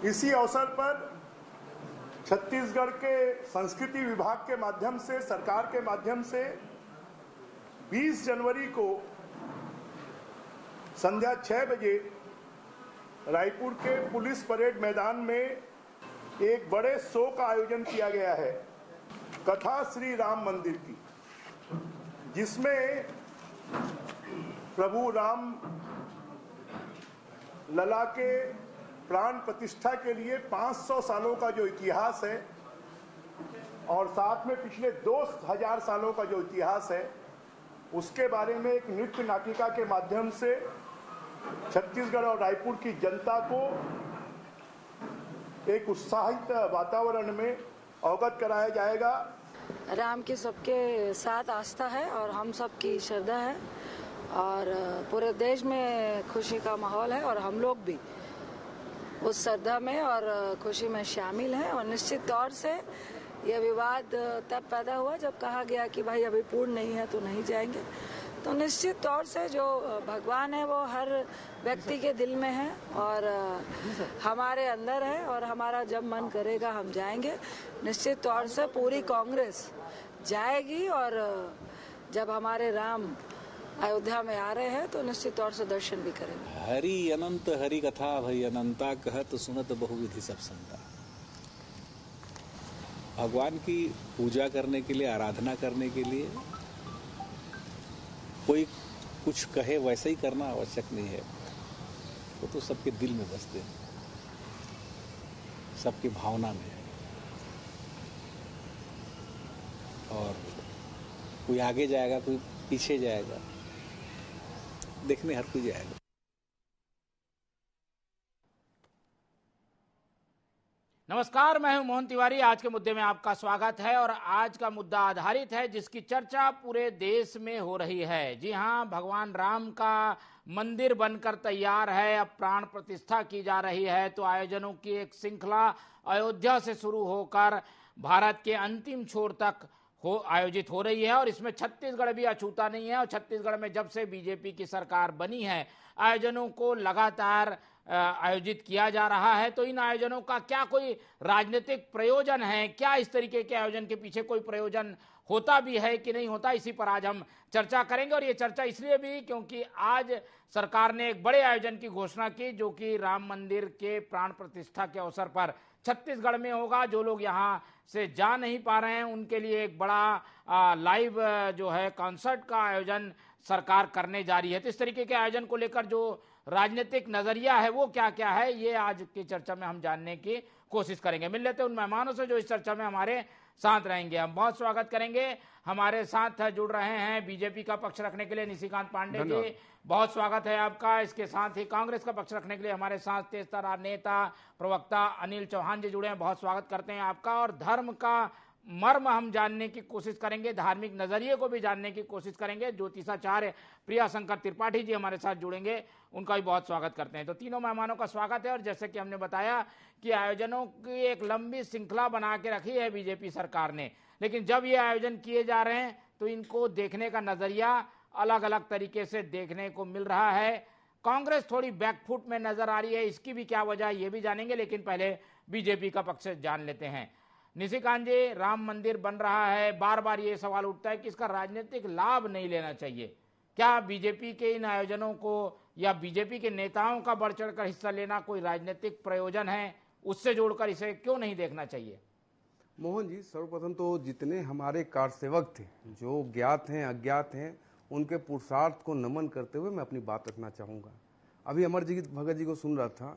इसी अवसर पर छत्तीसगढ़ के संस्कृति विभाग के माध्यम से, सरकार के माध्यम से 20 जनवरी को संध्या 6 बजे रायपुर के पुलिस परेड मैदान में एक बड़े शो का आयोजन किया गया है, कथा श्री राम मंदिर की, जिसमें प्रभु राम लला के प्राण प्रतिष्ठा के लिए 500 सालों का जो इतिहास है और साथ में पिछले 2000 सालों का जो इतिहास है, उसके बारे में एक नृत्य नाटिका के माध्यम से छत्तीसगढ़ और रायपुर की जनता को एक उत्साहित वातावरण में अवगत कराया जाएगा। राम की सबके साथ आस्था है और हम सबकी श्रद्धा है और पूरे देश में खुशी का माहौल है और हम लोग भी उस श्रद्धा में और खुशी में शामिल हैं। और निश्चित तौर से यह विवाद तब पैदा हुआ जब कहा गया कि भाई अभी पूर्ण नहीं है तो नहीं जाएंगे। तो निश्चित तौर से जो भगवान है वो हर व्यक्ति के दिल में है और हमारे अंदर है और हमारा जब मन करेगा हम जाएंगे। निश्चित तौर से पूरी कांग्रेस जाएगी और जब हमारे राम अयोध्या में आ रहे हैं तो निश्चित तौर से दर्शन भी करेंगे। हरि अनंत हरि कथा भई अनंता कहत सुनत बहुविधि सब संता। भगवान की पूजा करने के लिए, आराधना करने के लिए कोई कुछ कहे वैसे ही करना आवश्यक नहीं है। वो तो सबके दिल में बसते हैं, सबकी भावना में है और कोई आगे जाएगा, कोई पीछे जाएगा, देखने हर कोई जाएगा। नमस्कार, मैं हूं मोहन तिवारी। आज के मुद्दे में आपका स्वागत है और आज का मुद्दा आधारित है जिसकी चर्चा पूरे देश में हो रही है। जी हां, भगवान राम का मंदिर बनकर तैयार है, अब प्राण प्रतिष्ठा की जा रही है। तो आयोजनों की एक श्रृंखला अयोध्या से शुरू होकर भारत के अंतिम छोर तक आयोजित हो रही है और इसमें छत्तीसगढ़ भी अछूता नहीं है। और छत्तीसगढ़ में जब से बीजेपी की सरकार बनी है, आयोजनों को लगातार आयोजित किया जा रहा है। तो इन आयोजनों का क्या कोई राजनीतिक प्रयोजन है? क्या इस तरीके के आयोजन के पीछे कोई प्रयोजन होता भी है कि नहीं होता? इसी पर आज हम चर्चा करेंगे। और ये चर्चा इसलिए भी क्योंकि आज सरकार ने एक बड़े आयोजन की घोषणा की जो कि राम मंदिर के प्राण प्रतिष्ठा के अवसर पर छत्तीसगढ़ में होगा। जो लोग यहाँ से जा नहीं पा रहे हैं उनके लिए एक बड़ा लाइव जो है कॉन्सर्ट का आयोजन सरकार करने जा रही है। तो इस तरीके के आयोजन को लेकर जो राजनीतिक नजरिया है वो क्या क्या है, ये आज की चर्चा में हम जानने की कोशिश करेंगे। मिल लेते उन मेहमानों से जो इस चर्चा में हमारे साथ रहेंगे। हम बहुत स्वागत करेंगे। हमारे साथ जुड़ रहे हैं बीजेपी का पक्ष रखने के लिए निशिकांत पांडे जी, बहुत स्वागत है आपका। इसके साथ ही कांग्रेस का पक्ष रखने के लिए हमारे साथ तेजतर्रा नेता प्रवक्ता अनिल चौहान जी जुड़े हैं, बहुत स्वागत करते हैं आपका। और धर्म का मर्म हम जानने की कोशिश करेंगे, धार्मिक नजरिए को भी जानने की कोशिश करेंगे। ज्योतिषाचार्य प्रिया शंकर त्रिपाठी जी हमारे साथ जुड़ेंगे, उनका भी बहुत स्वागत करते हैं। तो तीनों मेहमानों का स्वागत है। और जैसे कि हमने बताया कि आयोजनों की एक लंबी श्रृंखला बना के रखी है बीजेपी सरकार ने, लेकिन जब ये आयोजन किए जा रहे हैं तो इनको देखने का नजरिया अलग अलग तरीके से देखने को मिल रहा है। कांग्रेस थोड़ी बैकफुट में नजर आ रही है, इसकी भी क्या वजह ये भी जानेंगे, लेकिन पहले बीजेपी का पक्ष जान लेते हैं। निशिकांत जी, राम मंदिर बन रहा है, बार बार ये सवाल उठता है कि इसका राजनीतिक लाभ नहीं लेना चाहिए। क्या बीजेपी के इन आयोजनों को या बीजेपी के नेताओं का बढ़ चढ़कर हिस्सा लेना कोई राजनीतिक प्रयोजन है? उससे जोड़कर इसे क्यों नहीं देखना चाहिए? मोहन जी, सर्वप्रथम तो जितने हमारे कारसेवक थे जो ज्ञात हैं अज्ञात हैं, उनके पुरुषार्थ को नमन करते हुए मैं अपनी बात रखना चाहूँगा। अभी अमरजीत भगत जी को सुन रहा था,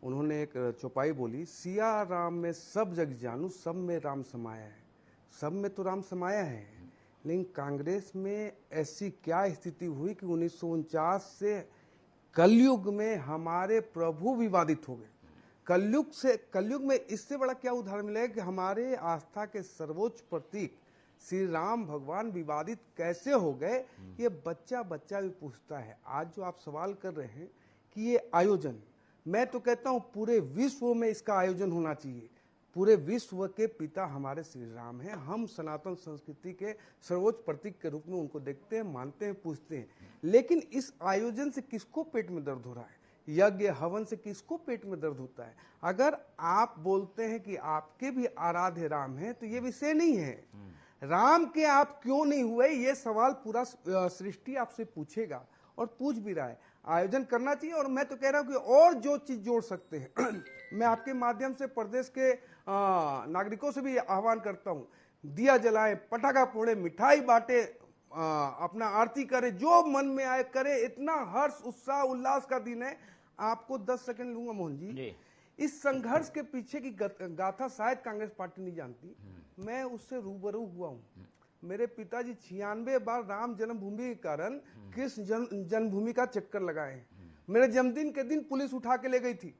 उन्होंने एक चौपाई बोली, सिया राम में सब जग जानू, सब में राम समाया है। सब में तो राम समाया है, लेकिन कांग्रेस में ऐसी क्या स्थिति हुई कि 1949 से कलयुग में हमारे प्रभु विवादित हो गए। कलयुग में इससे बड़ा क्या उदाहरण मिलेगा कि हमारे आस्था के सर्वोच्च प्रतीक श्री राम भगवान विवादित कैसे हो गए? ये बच्चा बच्चा भी पूछता है। आज जो आप सवाल कर रहे हैं कि ये आयोजन, मैं तो कहता हूँ पूरे विश्व में इसका आयोजन होना चाहिए। पूरे विश्व के पिता हमारे श्री राम हैं। हम सनातन संस्कृति के सर्वोच्च प्रतीक के रूप में उनको देखते हैं, मानते हैं, पूछते हैं। लेकिन इस आयोजन से किसको पेट में दर्द हो रहा है? यज्ञ हवन से किसको पेट में दर्द होता है? अगर आप बोलते हैं कि आपके भी आराध्य राम हैं, तो ये विषय नहीं है। राम के आप क्यों नहीं हुए, ये सवाल पूरा सृष्टि आपसे पूछेगा और पूछ भी रहा है। आयोजन करना चाहिए, और मैं तो कह रहा हूं कि और जो चीज जोड़ सकते हैं मैं आपके माध्यम से प्रदेश के नागरिकों से भी आह्वान करता हूं, दिया जलाएं, पटाखा फोड़े, मिठाई बांटे, अपना आरती करे, जो मन में आए करे। इतना हर्ष उत्साह उल्लास का दिन है। आपको 10 सेकंड लूंगा मोहन जी। इस संघर्ष के पीछे की गाथा शायद कांग्रेस पार्टी नहीं जानती। मैं उससे रूबरू हुआ हूं। मेरे पिताजी 96 बार राम जन्मभूमि के कारण कृष्ण जन्मभूमि का चक्कर लगाए। मेरे जन्मदिन के दिन पुलिस उठा के ले गई थी।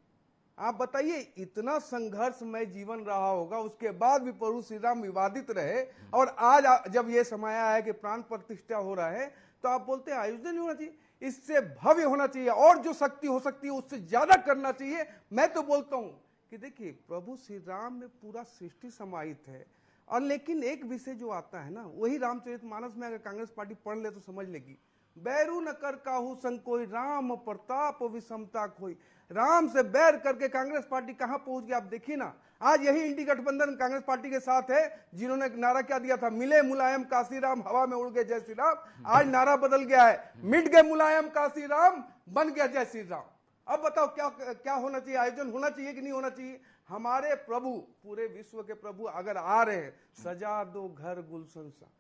आप बताइए, इतना संघर्षमय जीवन रहा होगा, उसके बाद भी प्रभु श्री राम विवादित रहे, और आज जब ये समय आया है कि प्राण प्रतिष्ठा हो रहा है, तो आप बोलते हैं आयोजन नहीं होना चाहिए। इससे भव्य होना चाहिए, और जो शक्ति हो सकती है उससे ज्यादा करना चाहिए। मैं तो बोलता हूं कि देखिए, प्रभु श्री राम में पूरा सृष्टि समाहित है। और लेकिन एक विषय जो आता है ना, वही रामचरितमानस में अगर कांग्रेस पार्टी पढ़ ले तो समझ लेगी। बैरू न कर काहू संग कोई, राम प्रताप विषमता खोई। राम से बैर करके कांग्रेस पार्टी कहां पहुंच गई, आप देखिए ना। आज यही इंडी गठबंधन कांग्रेस पार्टी के साथ है, जिन्होंने नारा क्या दिया था, मिले मुलायम काशी राम, हवा में उड़ गए जय श्री राम। आज नारा बदल गया है, मिट गए मुलायम काशी राम, बन गया जय श्री राम। अब बताओ क्या होना चाहिए? आयोजन होना चाहिए कि नहीं होना चाहिए? हमारे प्रभु, पूरे विश्व के प्रभु अगर आ रहे हैं, सजा दो घर गुलशन सा,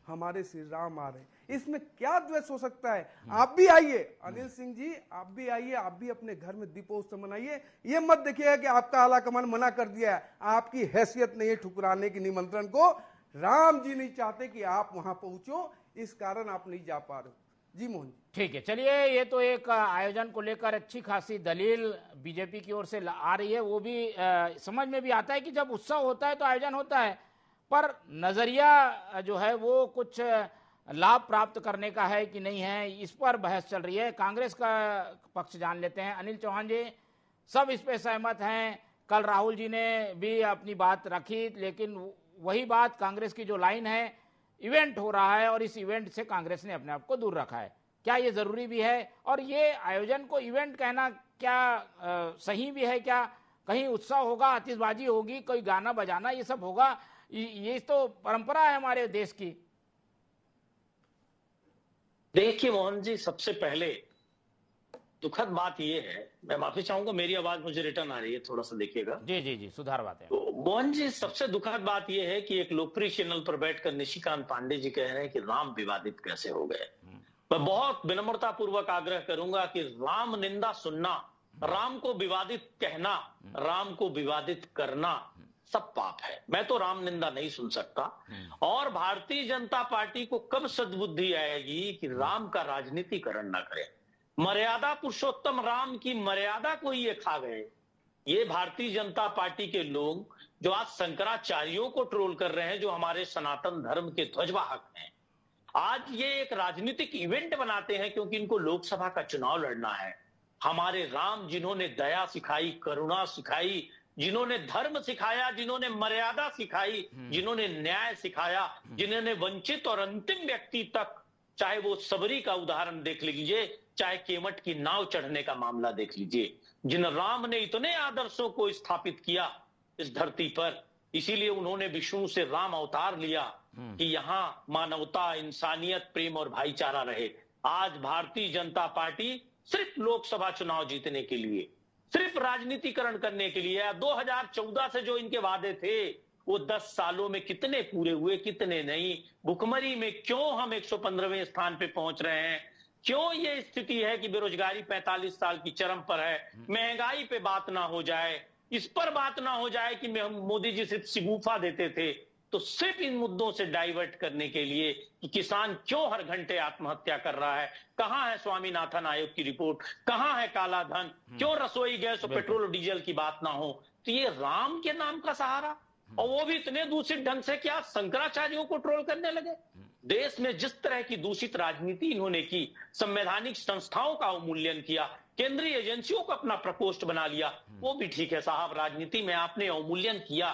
हमारे श्री राम आ रहे हैं, इसमें क्या द्वेष हो सकता है? आप भी आइए, अनिल सिंह जी, आप भी आइए, आप भी अपने घर में दीपोत्सव मनाइए। ये मत देखिएगा कि आपका आलाकमान मना कर दिया है। आपकी हैसियत नहीं है ठुकराने की निमंत्रण को। राम जी नहीं चाहते कि आप वहां पहुंचो, इस कारण आप नहीं जा पा रहे। जी मोहन। ठीक है, चलिए, ये तो एक आयोजन को लेकर अच्छी खासी दलील बीजेपी की ओर से आ रही है। वो भी समझ में भी आता है कि जब उत्सव होता है तो आयोजन होता है, पर नजरिया जो है वो कुछ लाभ प्राप्त करने का है कि नहीं है, इस पर बहस चल रही है। कांग्रेस का पक्ष जान लेते हैं। अनिल चौहान जी, सब इस पे सहमत हैं। कल राहुल जी ने भी अपनी बात रखी, लेकिन वही बात कांग्रेस की जो लाइन है, इवेंट हो रहा है और इस इवेंट से कांग्रेस ने अपने आप को दूर रखा है। क्या ये जरूरी भी है? और ये आयोजन को इवेंट कहना क्या सही भी है? क्या कहीं उत्सव होगा, आतिशबाजी होगी, कोई गाना बजाना, ये सब होगा? ये तो परंपरा है हमारे देश की। देखिए मोहन जी, सबसे पहले दुखद बात यह है, मैं माफी चाहूंगा, मेरी आवाज मुझे रिटर्न आ रही है, थोड़ा सा देखिएगा। जी जी जी, सुधार बात है। तो मोहन जी, सबसे दुखद बात यह है कि एक लोकप्रिय चैनल पर बैठकर निशिकांत पांडे जी कह रहे हैं कि राम विवादित कैसे हो गए। मैं बहुत विनम्रता पूर्वक आग्रह करूंगा कि राम निंदा सुनना, राम को विवादित कहना, राम को विवादित करना सब पाप है। मैं तो राम निंदा नहीं सुन सकता। और भारतीय जनता पार्टी को कब सद्बुद्धि आएगी कि राम का राजनीतिकरण न करे। मर्यादा पुरुषोत्तम राम की मर्यादा को ये खा गए। ये भारतीय जनता पार्टी के लोग जो आज शंकराचार्यों को ट्रोल कर रहे हैं, जो हमारे सनातन धर्म के ध्वजवाहक हैं, आज ये एक राजनीतिक इवेंट बनाते हैं क्योंकि इनको लोकसभा का चुनाव लड़ना है। हमारे राम, जिन्होंने दया सिखाई, करुणा सिखाई, जिन्होंने धर्म सिखाया, जिन्होंने मर्यादा सिखाई, जिन्होंने न्याय सिखाया, जिन्होंने वंचित और अंतिम व्यक्ति तक, चाहे वो सबरी का उदाहरण देख लीजिए, चाहे केवट की नाव चढ़ने का मामला देख लीजिए, जिन राम ने इतने आदर्शों को स्थापित किया इस धरती पर, इसीलिए उन्होंने विष्णु से राम अवतार लिया कि यहां मानवता, इंसानियत, प्रेम और भाईचारा रहे। आज भारतीय जनता पार्टी सिर्फ लोकसभा चुनाव जीतने के लिए, सिर्फ राजनीतिकरण करने के लिए, 2014 से जो इनके वादे थे वो 10 सालों में कितने पूरे हुए, कितने नहीं। भुखमरी में क्यों हम 115वें स्थान पे पहुंच रहे हैं? क्यों ये स्थिति है कि बेरोजगारी 45 साल की चरम पर है? महंगाई पे बात ना हो जाए, इस पर बात ना हो जाए कि मोदी जी सिर्फ शिगुफा देते थे। तो सिर्फ इन मुद्दों से डाइवर्ट करने के लिए कि किसान क्यों हर घंटे आत्महत्या कर रहा है, कहां है स्वामीनाथन आयोग की रिपोर्ट, कहां है काला धन, क्यों रसोई गैस और पेट्रोल और डीजल की बात ना हो। तो ये राम के नाम का सहारा, और वो भी इतने दूषित ढंग से, क्या शंकराचार्यों को ट्रोल करने लगे। देश में जिस तरह की दूषित राजनीति इन्होंने की, संवैधानिक संस्थाओं का अवमूल्यन किया, केंद्रीय एजेंसियों को अपना प्रकोष्ठ बना लिया, वो भी ठीक है साहब, राजनीति में आपने अवमूल्यन किया,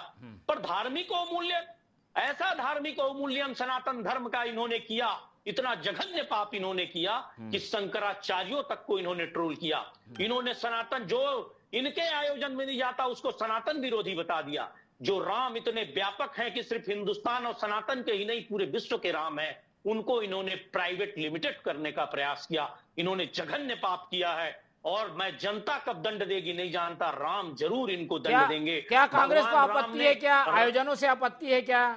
पर धार्मिक अवमूल्यन, ऐसा धार्मिक अवमूल्यन सनातन धर्म का इन्होंने किया इतना जघन्य पाप इन्होंने किया कि शंकराचार्यों तक को इन्होंने ट्रोल किया। इन्होंने सनातन, जो इनके आयोजन में नहीं जाता उसको सनातन विरोधी बता दिया। जो राम इतने व्यापक हैं कि सिर्फ हिंदुस्तान और सनातन के ही नहीं पूरे विश्व के राम हैं, उनको इन्होंने प्राइवेट लिमिटेड करने का प्रयास किया। इन्होंने जघन्य पाप किया है और मैं जनता कब दंड देगी नहीं जानता, राम जरूर इनको दंड देंगे। क्या कांग्रेस को आपत्ति है? क्या आयोजनों से आपत्ति है? क्या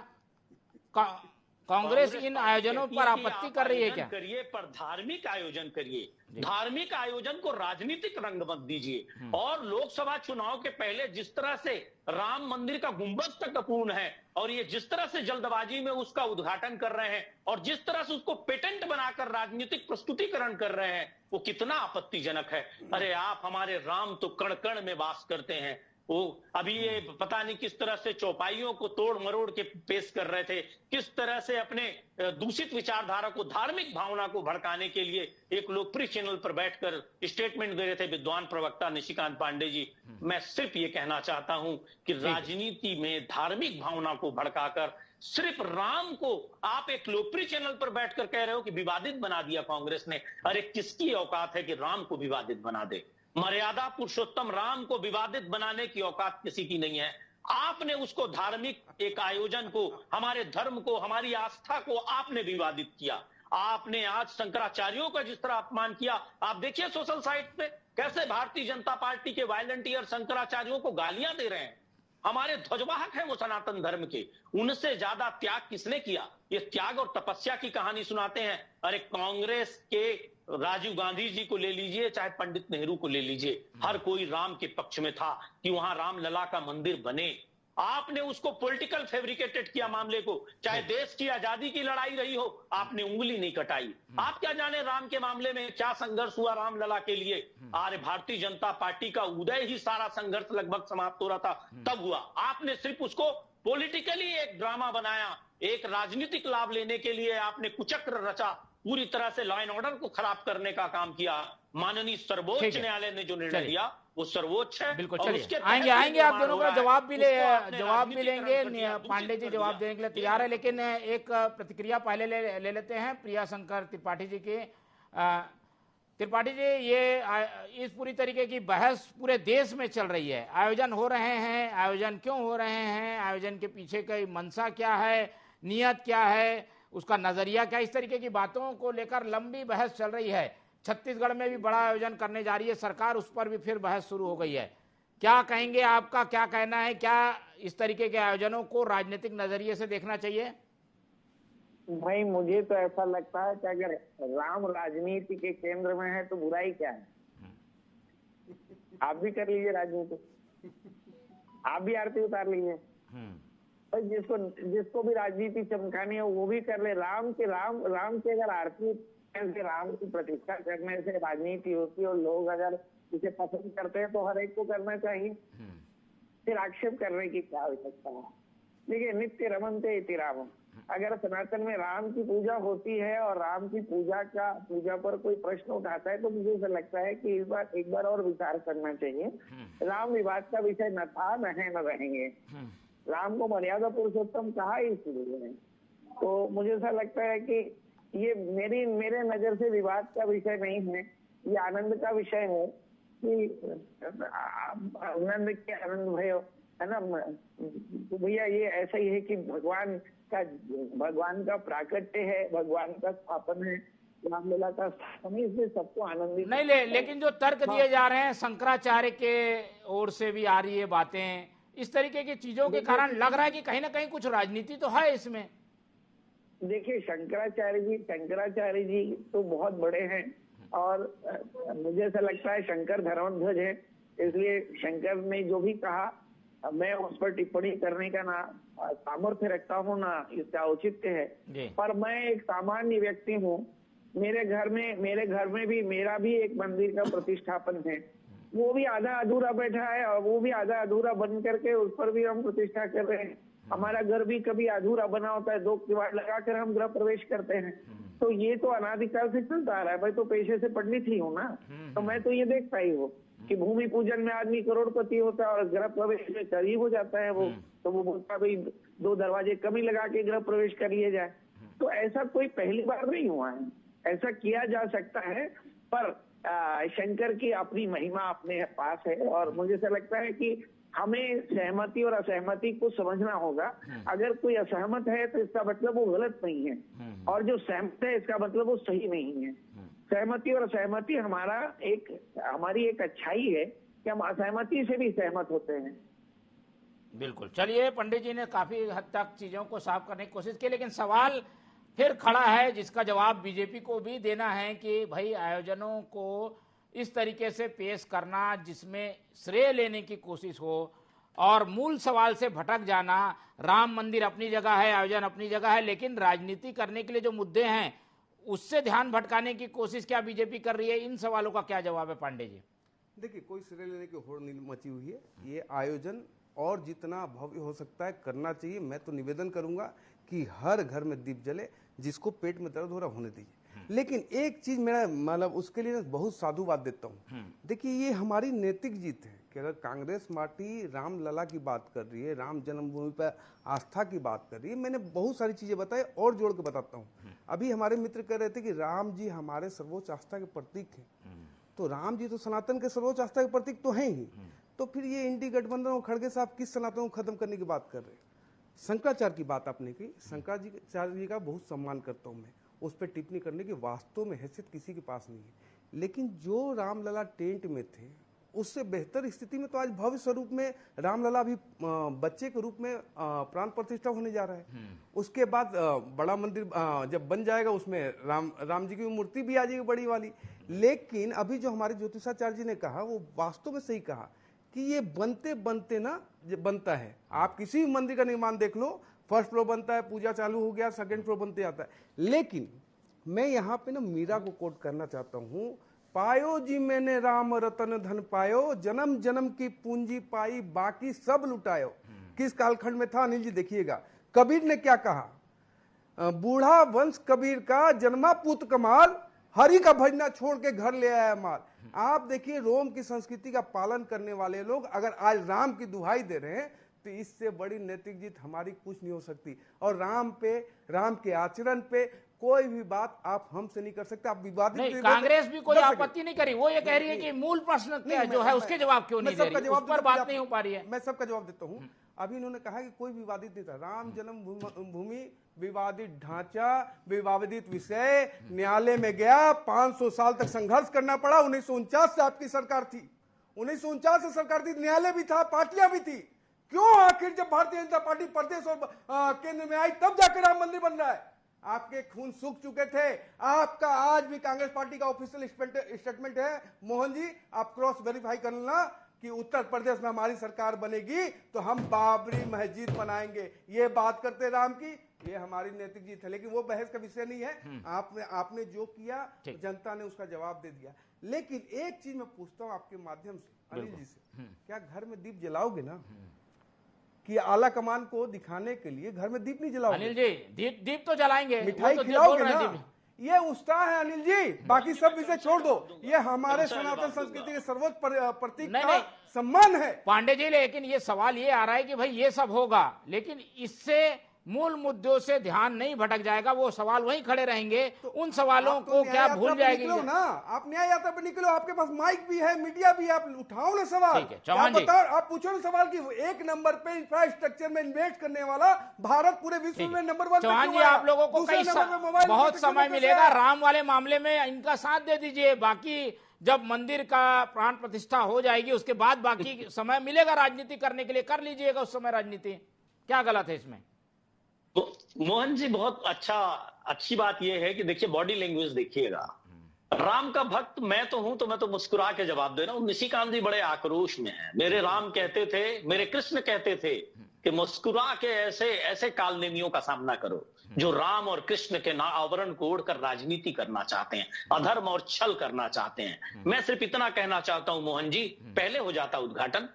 कांग्रेस इन आयोजनों पर आपत्ति कर रही है? क्या करिए, पर धार्मिक आयोजन करिए। धार्मिक आयोजन को राजनीतिक रंग मत दीजिए। और लोकसभा चुनाव के पहले जिस तरह से राम मंदिर का गुंबद तक अपूर्ण है और ये जिस तरह से जल्दबाजी में उसका उद्घाटन कर रहे हैं और जिस तरह से उसको पेटेंट बनाकर राजनीतिक प्रस्तुतिकरण कर रहे हैं, वो कितना आपत्तिजनक है। अरे आप, हमारे राम तो कण कण में वास करते हैं। वो अभी ये पता नहीं किस तरह से चौपाइयों को तोड़ मरोड़ के पेश कर रहे थे, किस तरह से अपने दूषित विचारधारा को, धार्मिक भावना को भड़काने के लिए एक लोकप्रिय चैनल पर बैठकर स्टेटमेंट दे रहे थे विद्वान प्रवक्ता निशिकांत पांडे जी। मैं सिर्फ ये कहना चाहता हूं कि राजनीति में धार्मिक भावना को भड़काकर सिर्फ राम को आप एक लोकप्रिय चैनल पर बैठकर कह रहे हो कि विवादित बना दिया कांग्रेस ने। अरे किसकी औकात है कि राम को विवादित बना दे? मर्यादा पुरुषोत्तम राम को विवादित बनाने की औकात किसी की नहीं है। आपने उसको, धार्मिक एक आयोजन को, हमारे धर्म को, हमारी आस्था को आपने विवादित किया। आपने आज शंकराचार्यों का जिस तरह अपमान किया, आप देखिए सोशल साइट पे कैसे भारतीय जनता पार्टी के वॉलंटियर शंकराचार्यों को गालियां दे रहे हैं। हमारे ध्वजवाहक हैं वो सनातन धर्म के, उनसे ज्यादा त्याग किसने किया? ये त्याग और तपस्या की कहानी सुनाते हैं। अरे कांग्रेस के राजीव गांधी जी को ले लीजिए, चाहे पंडित नेहरू को ले लीजिए, हर कोई राम के पक्ष में था कि वहां रामलला का मंदिर बने। आपने उसको पॉलिटिकल फैब्रिकेटेड किया मामले को। चाहे देश की आजादी की लड़ाई रही हो, आपने उंगली नहीं कटाई। आप क्या जाने राम के मामले में क्या संघर्ष हुआ रामलला के लिए? अरे भारतीय जनता पार्टी का उदय ही सारा संघर्ष लगभग समाप्त हो रहा था तब हुआ। आपने सिर्फ उसको पॉलिटिकली एक ड्रामा बनाया, एक राजनीतिक लाभ लेने के लिए आपने कुचक्र रचा, पूरी तरह से लॉ एंड ऑर्डर को खराब करने का काम किया। माननीय सर्वोच्च न्यायालय ने जो निर्णय दिया वो सर्वोच्च है। बिल्कुल, चलिए आएंगे आप दोनों का जवाब भी लेंगे। पांडे जी जवाब देने के लिए तैयार है, लेकिन एक प्रतिक्रिया पहले ले लेते हैं प्रिया शंकर त्रिपाठी जी की। त्रिपाठी जी, ये इस पूरी तरीके की बहस पूरे देश में चल रही है। आयोजन हो रहे हैं, आयोजन क्यों हो रहे हैं, आयोजन के पीछे की मंशा क्या है, नियत क्या है, उसका नजरिया क्या, इस तरीके की बातों को लेकर लंबी बहस चल रही है। छत्तीसगढ़ में भी बड़ा आयोजन करने जा रही है सरकार, उस पर भी फिर बहस शुरू हो गई है। क्या कहेंगे, आपका क्या कहना है? क्या इस तरीके के आयोजनों को राजनीतिक नजरिए से देखना चाहिए? भाई मुझे तो ऐसा लगता है कि अगर राम राजनीति के केंद्र में है तो बुराई क्या है? आप भी कर लीजिए राजनीति, आप भी आरती उतार लीजिए। भाई जिसको भी राजनीति चमकानी है वो भी कर ले। राम की अगर आरती से, राम की प्रतिष्ठा करने से राजनीति होती है और लोग अगर इसे पसंद करते हैं तो हर एक को करना चाहिए। फिर आक्षेप करने की क्या आवश्यकता है? देखिए, नित्य रमन्ते इति रामम। अगर सनातन में राम की पूजा होती है और राम की पूजा पर कोई प्रश्न उठाता है तो मुझे ऐसा लगता है कि एक बार और विचार करना चाहिए। राम विवाद का विषय न था, न है, न रहेंगे। राम को मर्यादा पुरुषोत्तम कहा इसलिए। तो मुझे ऐसा लगता है कि ये मेरे नजर से विवाद का विषय नहीं है, ये आनंद का विषय है कि आनंद के आनंद भय है ना। तो भैया ये ऐसा ही है कि भगवान का प्राकट्य है, भगवान का स्थापन है, रामलीला का स्थापन है, इसलिए सबको आनंदित नहीं लेकिन जो तर्क दिए जा रहे हैं शंकराचार्य के ओर से भी आ रही है बातें, इस तरीके की चीजों के कारण लग रहा है कि कहीं ना कहीं कुछ राजनीति तो है इसमें। देखिए, शंकराचार्य जी तो बहुत बड़े हैं और मुझे ऐसा लगता है शंकर धर्मध्वज है, इसलिए शंकर ने जो भी कहा मैं उस पर टिप्पणी करने का ना सामर्थ्य रखता हूँ ना इसका औचित्य है। पर मैं एक सामान्य व्यक्ति हूँ, मेरे घर में भी मेरा भी एक मंदिर का प्रतिष्ठापन है, वो भी आधा अधूरा बैठा है और वो भी आधा अधूरा बन करके उस पर भी हम प्रतिष्ठा कर रहे हैं। हमारा घर भी कभी अधूरा बना होता है, 2 किवाड़ लगाकर हम गृह प्रवेश करते हैं। तो ये तो अनादिकाल से चलता आ रहा है। मैं तो पेशे से पंडित ही हूँ ना, तो मैं तो ये देखता ही हूँ कि भूमि पूजन में आदमी करोड़पति होता है और गृह प्रवेश में गरीब हो जाता है वो। तो वो बोलता है भाई 2 दरवाजे कम ही लगा के गृह प्रवेश कर लिए जाए। तो ऐसा कोई पहली बार नहीं हुआ है, ऐसा किया जा सकता है। पर शंकर की अपनी महिमा अपने पास है और मुझे ऐसा लगता है कि हमें सहमति और असहमति को समझना होगा। अगर कोई असहमत है तो इसका मतलब वो गलत नहीं है, और जो सहमत है इसका मतलब वो सही नहीं है। सहमति और असहमति हमारी एक अच्छाई है कि हम असहमति से भी सहमत होते हैं। बिल्कुल। चलिए, पंडित जी ने काफी हद तक चीजों को साफ करने की कोशिश की, लेकिन सवाल फिर खड़ा है जिसका जवाब बीजेपी को भी देना है कि भाई आयोजनों को इस तरीके से पेश करना जिसमें श्रेय लेने की कोशिश हो और मूल सवाल से भटक जाना। राम मंदिर अपनी जगह है, आयोजन अपनी जगह है, लेकिन राजनीति करने के लिए जो मुद्दे हैं उससे ध्यान भटकाने की कोशिश क्या बीजेपी कर रही है? इन सवालों का क्या जवाब है पांडे जी? देखिए, कोई श्रेय लेने की होड़ नहीं मची हुई है। ये आयोजन और जितना भव्य हो सकता है करना चाहिए। मैं तो निवेदन करूंगा कि हर घर में दीप जले, जिसको पेट में दर्द हो रहा होने दीजिए। लेकिन एक चीज मेरा मतलब उसके लिए बहुत साधुवाद देता हूँ। देखिए, ये हमारी नैतिक जीत है कि अगर कांग्रेस पार्टी रामलला की बात कर रही है, राम जन्मभूमि पर आस्था की बात कर रही है, मैंने बहुत सारी चीजें बताई और जोड़ के बताता हूँ। अभी हमारे मित्र कह रहे थे कि राम जी हमारे सर्वोच्च आस्था के प्रतीक हैं, तो राम जी तो सनातन के सर्वोच्च आस्था के प्रतीक तो हैं ही, तो फिर ये इंडी गठबंधन और खड़गे साहब किस सनातन को खत्म करने की बात कर रहे हैं? शंकराचार्य की बात आपने की, शंकराचार्य जी का बहुत सम्मान करता हूं मैं, उस पर टिप्पणी करने की वास्तव में हैसियत किसी के पास नहीं है। लेकिन जो रामलला टेंट में थे उससे बेहतर स्थिति में तो आज भव्य स्वरूप में रामलला भी बच्चे के रूप में प्राण प्रतिष्ठा होने जा रहा है। उसके बाद बड़ा मंदिर जब बन जाएगा उसमें राम जी की मूर्ति भी आ जाएगी बड़ी वाली। लेकिन अभी जो हमारे ज्योतिषाचार्य जी ने कहा वो वास्तव में सही कहा कि ये बनते बनते ना बनता है। आप किसी भी मंदिर का निर्माण देख लो, फर्स्ट फ्लोर बनता है, पूजा चालू हो गया, सेकंड फ्लोर बनते आता है। लेकिन मैं यहाँ पे ना मीरा को कोट करना चाहता हूँ, पायो जी मैंने राम रतन धन पायो, जन्म जन्म की पूंजी पाई बाकी सब लुटायो। किस कालखंड में था अनिल जी? देखिएगा, कबीर ने क्या कहा, बूढ़ा वंश कबीर का जन्मा पुत्र कमाल, हरि का भजना छोड़ के घर ले आया माल। आप देखिए, रोम की संस्कृति का पालन करने वाले लोग अगर आज राम की दुहाई दे रहे हैं तो इससे बड़ी नैतिक जीत हमारी कुछ नहीं हो सकती। और राम के आचरण पे कोई भी बात आप हमसे नहीं कर सकते। आप विवादित नहीं, कांग्रेस भी कोई आपत्ति नहीं करी, वो ये कह रही है कि मूल प्रश्न जो है उसके जवाब क्यों नहीं दे रही, उस पर बात नहीं हो पा रही है। मैं सबका जवाब देता हूँ। अभी इन्होंने कहा कि कोई विवादित नहीं था। राम जन्मभूमि विवादित ढांचा, विवादित विषय, न्यायालय में गया, 500 साल तक संघर्ष करना पड़ा। 1949 से आपकी सरकार थी, 1949 से सरकार थी, न्यायालय भी था, पार्टियां भी थी। क्यों आखिर जब भारतीय जनता पार्टी प्रदेश और केंद्र में आई तब जाकर राम मंदिर बन रहा है? आपके खून सूख चुके थे। आपका आज भी कांग्रेस पार्टी का ऑफिशियल स्टेटमेंट है, मोहन जी आप क्रॉस वेरीफाई कर लेना, कि उत्तर प्रदेश में हमारी सरकार बनेगी तो हम बाबरी मस्जिद बनाएंगे। ये बात करते राम की, ये हमारी नैतिक जीत है। लेकिन वो बहस का विषय नहीं है। आपने जो किया जनता ने उसका जवाब दे दिया। लेकिन एक चीज मैं पूछता हूँ आपके माध्यम से अनिल जी से, क्या घर में दीप जलाओगे ना? कि आला कमान को दिखाने के लिए घर में दीप नहीं जलाओगे? अनिल जी, दीप तो जलाएंगे, मिठाई खिलाओगे ना? ये उत्साह है अनिल जी, बाकी सब विषय छोड़ दो। ये हमारे सनातन संस्कृति के सर्वोच्च प्रतीक का सम्मान है। पांडे जी, लेकिन ये सवाल ये आ रहा है कि भाई ये सब होगा, लेकिन इससे मूल मुद्दों से ध्यान नहीं भटक जाएगा, वो सवाल वहीं खड़े रहेंगे। उन सवालों को क्या भूल जाएगी ना? आप न्याय यात्रा पर निकलो, आपके पास माइक भी है, मीडिया भी है, आप उठाओ ना सवाल। चौहान जी, आप पूछो ना सवाल कि एक नंबर पे इंफ्रास्ट्रक्चर में इन्वेस्ट करने वाला भारत पूरे विश्व में नंबर 1। चौहान जी, आप लोगों को बहुत समय मिलेगा, राम वाले मामले में इनका साथ दे दीजिए। बाकी जब मंदिर का प्राण प्रतिष्ठा हो जाएगी उसके बाद बाकी समय मिलेगा राजनीति करने के लिए, कर लीजिएगा उस समय राजनीति। क्या गलत है इसमें? मोहन जी, बहुत अच्छी बात यह है कि देखिए, बॉडी लैंग्वेज देखिएगा। राम का भक्त मैं तो हूं, तो मैं तो मुस्कुरा के जवाब दे रहा हूं। निशिकांत जी बड़े आक्रोश में है। मेरे राम कहते थे, मेरे कृष्ण कहते थे कि मुस्कुरा के ऐसे कालनेमियों का सामना करो जो राम और कृष्ण के आवरण को ओढ़कर राजनीति करना चाहते हैं, अधर्म और छल करना चाहते हैं। मैं सिर्फ इतना कहना चाहता हूं मोहन जी, पहले हो जाता उद्घाटन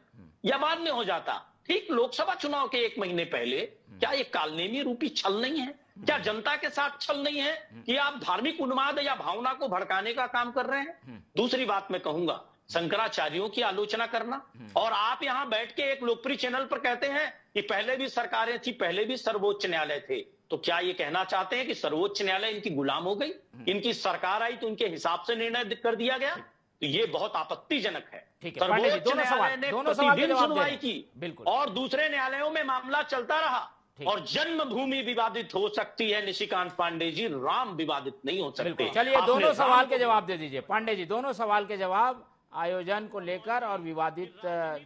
या बाद में हो जाता, ठीक लोकसभा चुनाव के 1 महीने पहले, क्या ये कालनेमी रूपी छल नहीं है? क्या जनता के साथ छल नहीं है कि आप धार्मिक उन्माद या भावना को भड़काने का काम कर रहे हैं? दूसरी बात मैं कहूंगा, शंकराचार्यों की आलोचना करना, और आप यहां बैठ के एक लोकप्रिय चैनल पर कहते हैं कि पहले भी सरकारें थी, पहले भी सर्वोच्च न्यायालय थे। तो क्या ये कहना चाहते हैं कि सर्वोच्च न्यायालय इनकी गुलाम हो गई, इनकी सरकार आई तो इनके हिसाब से निर्णय कर दिया गया? तो ये बहुत आपत्तिजनक है। ठीक है पांडे जी, दोनों सवाल के जवाब सुनवाई की, बिल्कुल, और दूसरे न्यायालयों में मामला चलता रहा, और जन्मभूमि विवादित हो सकती है निशिकांत पांडे जी, राम विवादित नहीं हो सकते। चलिए दोनों सवाल के जवाब दे दीजिए पांडे जी, दोनों सवाल के जवाब, आयोजन को लेकर और विवादित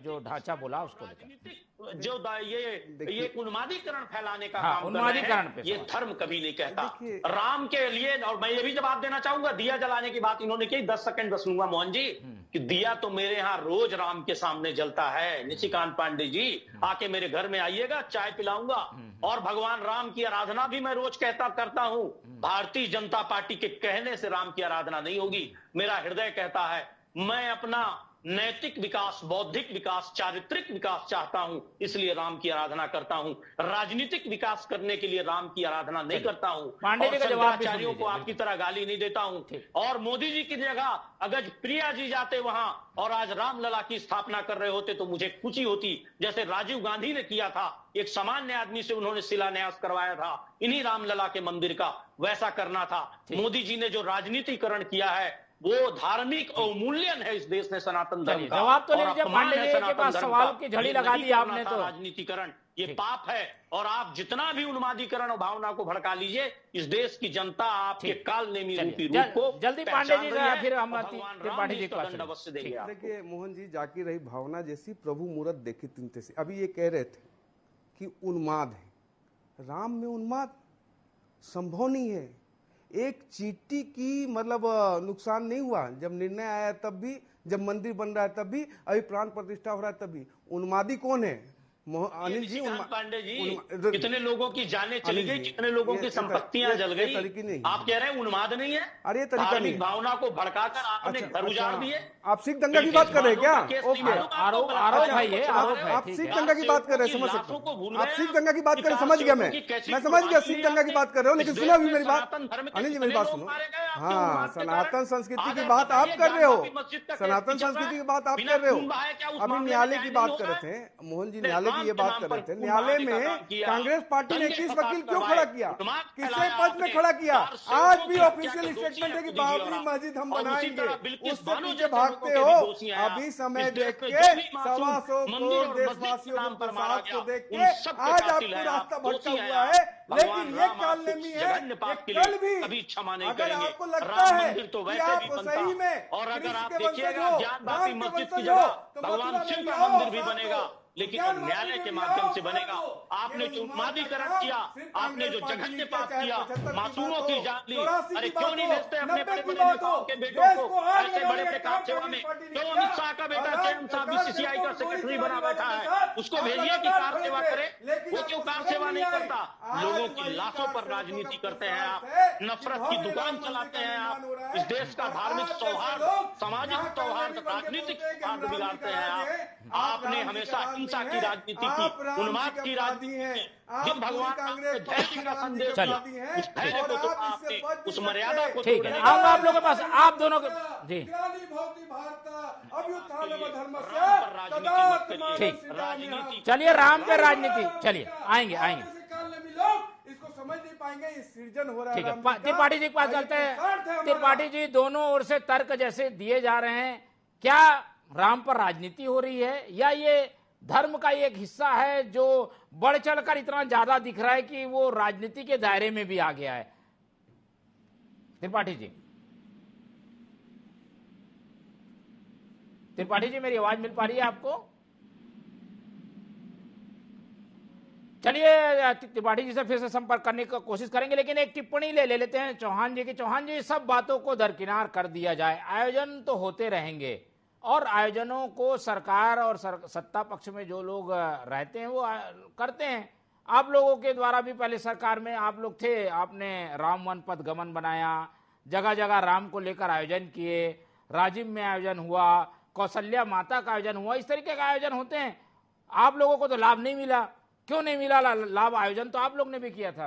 जो ढांचा बोला उसको लेकर। जो ये उन्मादीकरण फैलाने का हाँ, काम उन्मादीकरण पे ये धर्म कभी नहीं कहता राम के लिए। और मैं ये भी जवाब देना चाहूंगा, दिया जलाने की बात इन्होंने की, 10 सेकंड बस लूंगा मोहन जी, कि दिया तो मेरे यहाँ रोज राम के सामने जलता है। निशिकांत पांडे जी आके मेरे घर में आइएगा, चाय पिलाऊंगा, और भगवान राम की आराधना भी मैं रोज करता हूं। भारतीय जनता पार्टी के कहने से राम की आराधना नहीं होगी। मेरा हृदय कहता है मैं अपना नैतिक विकास, बौद्धिक विकास, चारित्रिक विकास चाहता हूं, इसलिए राम की आराधना करता हूं। राजनीतिक विकास करने के लिए राम की आराधना नहीं करता हूं। पांडे जी का जवाब शंकराचार्यों को आपकी तरह गाली नहीं देता हूं। और मोदी जी की जगह अगर प्रिया जी जाते वहां और आज रामलला की स्थापना कर रहे होते तो मुझे खुशी होती, जैसे राजीव गांधी ने किया था, एक सामान्य आदमी से उन्होंने शिलान्यास करवाया था इन्हीं रामलला के मंदिर का, वैसा करना था। मोदी जी ने जो राजनीतिकरण किया है वो धार्मिक अवमूल्यन है इस देश में सनातन धर्म का। जवाब तो ले लीजिए पांडे जी के पास, सवाल की झड़ी लगा दी आपने तो। राजनीतिकरण ये पाप है, और आप जितना भी उन्मादीकरण और भावना को भड़का लीजिए, इस देश की जनता आपके कालनेमी रूपी रूप को जल्दी पांडे जी का, फिर हम त्रिपाठी जी का दंड अवश्य देंगे। देखिए मोहन जी, जाकी रही भावना जैसी प्रभु मूरत देखी तिनते से। अभी ये कह रहे थे कि उन्माद है, राम में उन्माद संभव नहीं है। एक चींटी की मतलब नुकसान नहीं हुआ, जब निर्णय आया तब भी, जब मंदिर बन रहा है तब भी, अभी प्राण प्रतिष्ठा हो रहा है तब भी। उन्मादी कौन है? अनिल जी, पांडे जी, कितने लोगों की जानें चली गई, कितने लोगों की संपत्तियां जल गई। आप कह रहे हैं उन्माद नहीं है? अरे तरीका नहीं, भावना को भड़काकर आपने घर उजाड़ दिए। आप सिख दंगा की बात कर रहे हैं क्या? आरोप है ये, आरोप है। आप सिख दंगा की बात कर रहे हैं, समझ सकते हैं। आप सिख दंगा की बात कर रहे हैं, समझ गया मैं समझ गया सिख दंगा की बात कर रहे हो, लेकिन सुनो अभी मेरी बात, अनिल जी मेरी बात सुनो। हाँ, सनातन संस्कृति की बात आप कर रहे हो, सनातन संस्कृति की बात आप कर रहे हो। अभी न्यायालय की बात कर रहे थे मोहन जी, न्यायालय की ये बात कर रहे थे। न्यायालय में कांग्रेस पार्टी ने 21 वकील क्यों खड़ा किया, किसके पक्ष में खड़ा किया? आज भी ऑफिशियल स्टेटमेंट है कि बाबरी मस्जिद हम बनाएंगे, उससे पीछे भागते हो। अभी समय देख के 125 करोड़ देशवासियों को प्रसाद को देख के आज आपको रास्ता भटका हुआ है, लेकिन ये कालनेमी है। कल भी अगर आपको लगता है कि आप सही में और अगर आप देखिएगा ज्ञानवापी मस्जिद की जगह भगवान शिव का मंदिर भी बनेगा, लेकिन न्यायालय के माध्यम से बनेगा। आपने जो उन्मादीकरण किया, आपने जो जघन्य पाप किया, मासूमों की जान ली, अरे क्यों नहीं भेजते अपने बड़े बड़े नेताओं के बेटों को ऐसे बड़े प्रकाश सेवा में? क्यों अमित शाह का बेटा चैन साहब बीसीसीआई का सेक्रेटरी बना बैठा है, उसको भेजिए कि कार सेवा करे। वो क्यों कार सेवा नहीं करता? लोगों की लाशों पर राजनीति करते हैं आप, नफरत की दुकान चलाते हैं आप, इस देश का धार्मिक सौहार्द, सामाजिक सौहार्द, राजनीतिक सौहार्द बिगाड़ते हैं आप। आपने हमेशा हिंसा की राजनीति की, उन्माद की राजनीति की, जिन भगवान धैर्य का संदेश दिया, उस धैर्य को तो आपने, उस मर्यादा को, ठीक है, आऊंगा आप लोगों के पास, आप दोनों के जी ठीक। चलिए राम पे राजनीति, चलिए आएंगे इसको समझ नहीं पाएंगे, ये सृजन हो रहा है। ठीक है, त्रिपाठी जी के पास चलते हैं। त्रिपाठी जी, दोनों ओर से तर्क जैसे दिए जा रहे हैं, क्या राम पर राजनीति हो रही है या ये धर्म का एक हिस्सा है जो बढ़ चढ़कर इतना ज्यादा दिख रहा है कि वो राजनीति के दायरे में भी आ गया है? त्रिपाठी जी, त्रिपाठी जी मेरी आवाज मिल पा रही है आपको? चलिए त्रिपाठी जी से फिर से संपर्क करने की कोशिश करेंगे, लेकिन एक टिप्पणी ले लेते हैं चौहान जी की। चौहान जी, सब बातों को दरकिनार कर दिया जाए, आयोजन तो होते रहेंगे और आयोजनों को सरकार और सत्ता पक्ष में जो लोग रहते हैं वो करते हैं। आप लोगों के द्वारा भी पहले सरकार में आप लोग थे, आपने राम वन पथ गमन बनाया, जगह जगह राम को लेकर आयोजन किए, राजिम में आयोजन हुआ, कौशल्या माता का आयोजन हुआ, इस तरीके का आयोजन होते हैं। आप लोगों को तो लाभ नहीं मिला, क्यों नहीं मिला लाभ? आयोजन तो आप लोग ने भी किया था।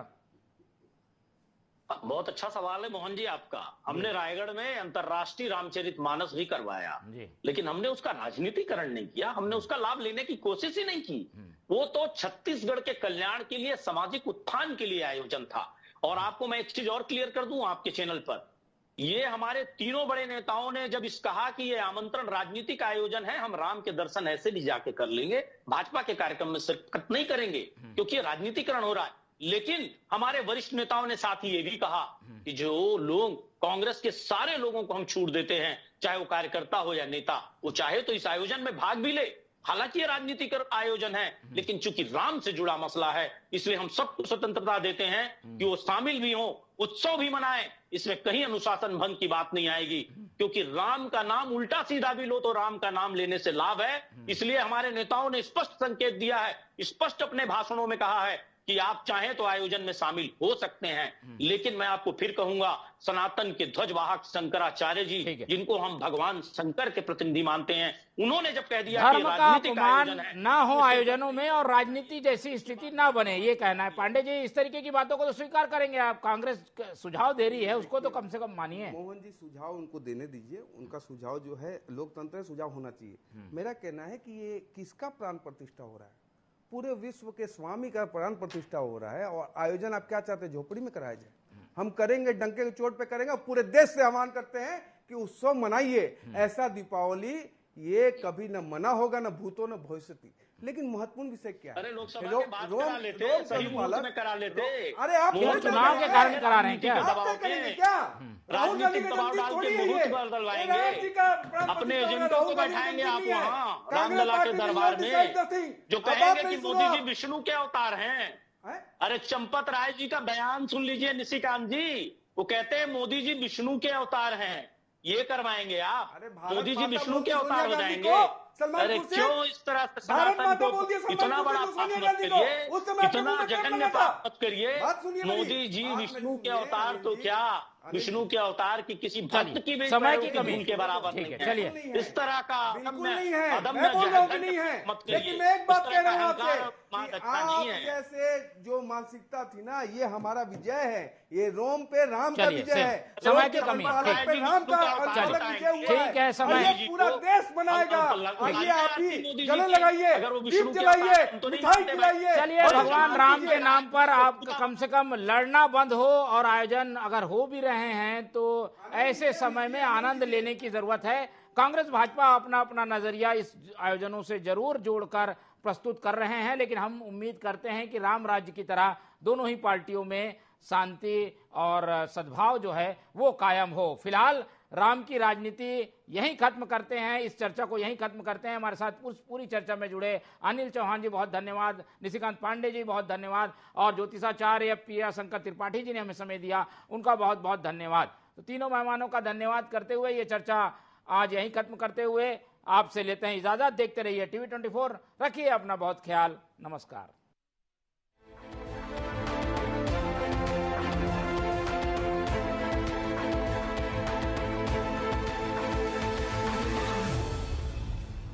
बहुत अच्छा सवाल है मोहन जी आपका। हमने रायगढ़ में अंतर्राष्ट्रीय रामचरितमानस भी करवाया, लेकिन हमने उसका राजनीतिकरण नहीं किया, हमने उसका लाभ लेने की कोशिश ही नहीं की। वो तो छत्तीसगढ़ के कल्याण के लिए, सामाजिक उत्थान के लिए आयोजन था। और आपको मैं एक चीज और क्लियर कर दूं आपके चैनल पर, ये हमारे तीनों बड़े नेताओं ने जब इस कहा कि ये आमंत्रण राजनीतिक आयोजन है, हम राम के दर्शन ऐसे भी जाके कर लेंगे, भाजपा के कार्यक्रम में शिरकत नहीं करेंगे क्योंकि ये राजनीतिकरण हो रहा है। लेकिन हमारे वरिष्ठ नेताओं ने साथ ही ये भी कहा कि जो लोग, कांग्रेस के सारे लोगों को हम छूट देते हैं, चाहे वो कार्यकर्ता हो या नेता, वो चाहे तो इस आयोजन में भाग भी ले। हालांकि ये राजनीतिक आयोजन है, लेकिन चूंकि राम से जुड़ा मसला है, इसलिए हम सबको स्वतंत्रता देते हैं कि वो शामिल भी हो, उत्सव भी मनाएं। इसमें कहीं अनुशासन भंग की बात नहीं आएगी, क्योंकि राम का नाम उल्टा सीधा भी लो तो राम का नाम लेने से लाभ है। इसलिए हमारे नेताओं ने स्पष्ट संकेत दिया है, स्पष्ट अपने भाषणों में कहा है कि आप चाहें तो आयोजन में शामिल हो सकते हैं। लेकिन मैं आपको फिर कहूंगा, सनातन के ध्वजवाहक शंकराचार्य जी, जिनको हम भगवान शंकर के प्रतिनिधि मानते हैं, उन्होंने जब कह दिया कि राजनीतिक आयोजन है, ना हो आयोजनों में और राजनीति जैसी स्थिति ना बने, ये कहना है। पांडे जी, इस तरीके की बातों को तो स्वीकार करेंगे आप? कांग्रेस सुझाव दे रही है, उसको तो कम से कम मानिए। मोहन जी, सुझाव उनको देने दीजिए, उनका सुझाव जो है लोकतंत्र में सुझाव होना चाहिए। मेरा कहना है कि ये किसका प्राण प्रतिष्ठा हो रहा है? पूरे विश्व के स्वामी का प्राण प्रतिष्ठा हो रहा है। और आयोजन आप क्या चाहते हैं, झोपड़ी में कराया जाए? हम करेंगे, डंके की चोट पे करेंगे, पूरे देश से आह्वान करते हैं कि उत्सव मनाइए। ऐसा दीपावली ये कभी न मना होगा, न भूतो न भविष्यति। लेकिन महत्वपूर्ण विषय क्या है? अरे लोकसभा के बाद करा लेते, सही मुहूर्त में करा लेते। अरे आप चुनाव के कारण करा रहे हैं क्या? राजनीतिक दबाव डाल के मुहूर्त बदलवाएंगे, अपने एजेंटों को बैठाएंगे आप वहाँ रामलला के दरबार में, जो कहेंगे कि मोदी जी विष्णु के अवतार हैं। अरे चंपत राय जी का बयान सुन लीजिए, निशिकांत जी, वो कहते हैं मोदी जी विष्णु के अवतार हैं। ये करवाएंगे आप? मोदी जी विष्णु के अवतार हो जाएंगे? अरे क्यों इस तरह से सनातन को इतना बड़ा पाप मत करिए, इतना जघन्य पाप मत करिए। मोदी जी विष्णु के अवतार तो क्या, विष्णु के अवतार की किसी भक्त की भी समय की कमी के बराबर नहीं है। चलिए, इस तरह का अदम्य मत करिए। लेकिन मैं एक बात कह रहा हूं आपसे, आप जैसे जो मानसिकता थी ना, ये हमारा विजय है। ये रोम पे राम का विजय है, समय की कमी। राम का अलग विजय हुआ है। ठीक है, समय पूरा देश बनाएगा। आइए आप भी गले लगाइए, दीप जलाइए, मिठाई खिलाइए। चलिए, भगवान राम के नाम पर आप कम से कम लड़ना बंद हो, और आयोजन अगर हो भी रहे हैं तो ऐसे समय में आनंद लेने की जरूरत है। कांग्रेस भाजपा अपना अपना नजरिया इस आयोजनों से जरूर जोड़कर प्रस्तुत कर रहे हैं, लेकिन हम उम्मीद करते हैं कि राम राज्य की तरह दोनों ही पार्टियों में शांति और सद्भाव जो है वो कायम हो। फिलहाल राम की राजनीति यहीं खत्म करते हैं, इस चर्चा को यहीं खत्म करते हैं। हमारे साथ पूरी चर्चा में जुड़े अनिल चौहान जी बहुत धन्यवाद, निशिकांत पांडे जी बहुत धन्यवाद, और ज्योतिषाचार्य प्रिया शंकर त्रिपाठी जी ने हमें समय दिया, उनका बहुत बहुत धन्यवाद। तो तीनों मेहमानों का धन्यवाद करते हुए ये चर्चा आज यहीं खत्म करते हुए आपसे लेते हैं इजाजत। देखते रहिए TV24, रखिए अपना बहुत ख्याल। नमस्कार।